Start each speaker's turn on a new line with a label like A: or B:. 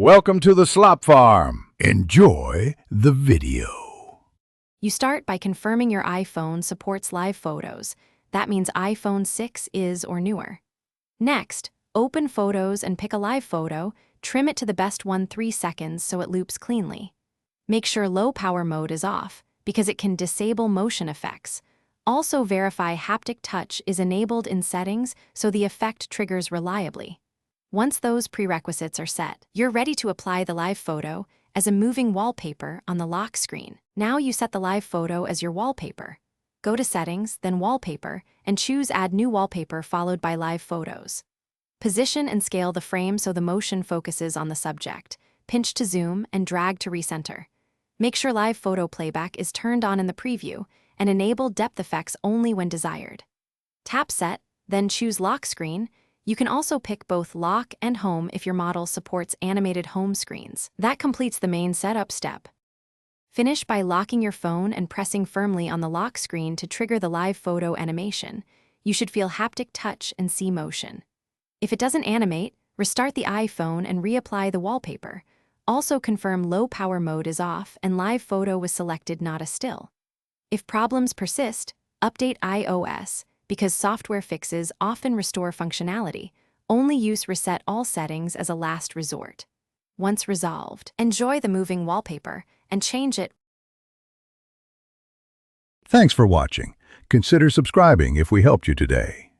A: Welcome to the Slop Farm. Enjoy the video.
B: You start by confirming your iPhone supports live photos. That means iPhone 6 is or newer. Next, open Photos and pick a live photo, trim it to the best one 3 seconds so it loops cleanly. Make sure low power mode is off, because it can disable motion effects. Also verify haptic touch is enabled in settings so the effect triggers reliably. Once those prerequisites are set, you're ready to apply the live photo as a moving wallpaper on the lock screen. Now you set the live photo as your wallpaper. Go to Settings, then Wallpaper, and choose Add New Wallpaper followed by Live Photos. Position and scale the frame so the motion focuses on the subject. Pinch to zoom and drag to recenter. Make sure live photo playback is turned on in the preview and enable depth effects only when desired. Tap Set, then choose Lock Screen. You can also pick both Lock and Home if your model supports animated home screens. That completes the main setup step. Finish by locking your phone and pressing firmly on the lock screen to trigger the live photo animation. You should feel haptic touch and see motion. If it doesn't animate, restart the iPhone and reapply the wallpaper. Also confirm low power mode is off and live photo was selected, not a still. If problems persist, update iOS, because software fixes often restore functionality. Only use Reset All settings as a last resort. Once resolved, enjoy the moving wallpaper and change it.
A: Thanks for watching. Consider subscribing if we helped you today.